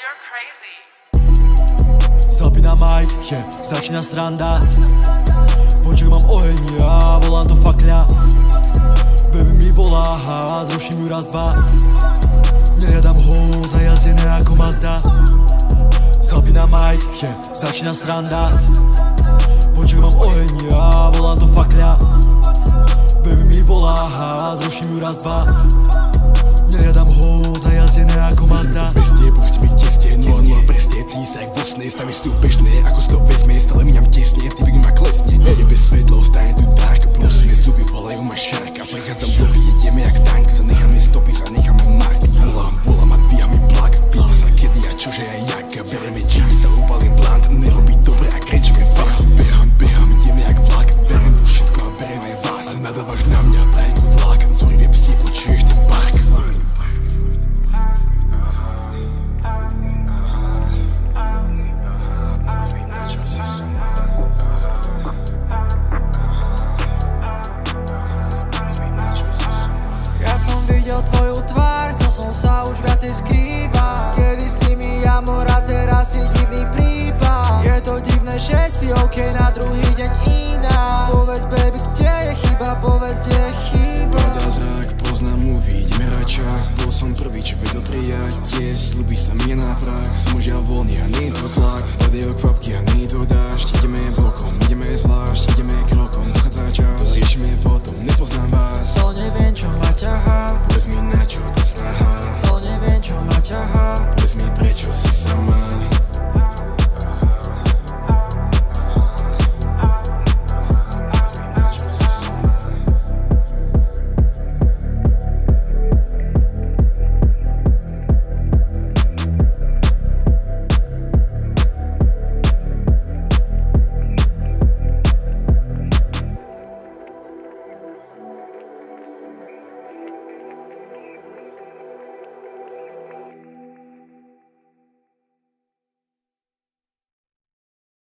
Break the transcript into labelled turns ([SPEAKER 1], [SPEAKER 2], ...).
[SPEAKER 1] you're crazy.
[SPEAKER 2] Zapínam mic, začína sranda. V očiach mám oheň, ja volám do fakľa. Baby mi volá, zruším ju raz, dva. Nehľadám host, najazdené ako Mazda. Zapínam mic, začína sranda. V očiach mám oheň, ja volám do fakľa. Baby mi volá, zruším ju raz, dva. Nehľadám host, najazdené ako Mazda.
[SPEAKER 3] Bestie, pusti mi tesne, 0-0 presne. Cíni sa jak vosné, stavy sú bežné. Ako stop vezme, stále míňam tesne. Ty big ma klesne, vede bez svetlo, stane tu dark. Prosíme, zuby volajú ma šarka. Prechádzam bloky, jedeme jak tank. Zanecháme stopy, zanecháme mark. Volám a dvíjame plak. Pýta sa kedy a čože aj jak. Bereme čip, sa upalím blunt. Nerobí dobre a kričíme fuck. Behám, ideme jak vlak. Berem tu všetko a berem aj vás. Nadávaš na mňa, dajem mu tlak. Zúrivie psi, počuješ ten park.
[SPEAKER 4] Ja som videl tvoju tvár, chcel som sa už viacej skrývať. Kedy si mi amora, teraz si divný prípad. Je to divné, že si OK, na druhý deň iná. Povedz baby, kde je chyba, povedz, kde je chyba.
[SPEAKER 3] Padá zrak, poznám movie, ideme račák. Bol som prvý, čo vedel prijať. Slúbi sa mne na prach. Som už voľný a nie je to tlak. Padajú kvapky a nie je to dážď. Ideme bokom, ideme zvlášť, ideme krokom. Dochádza čas, riešime potom, nepoznám vás.
[SPEAKER 4] To neviem, čo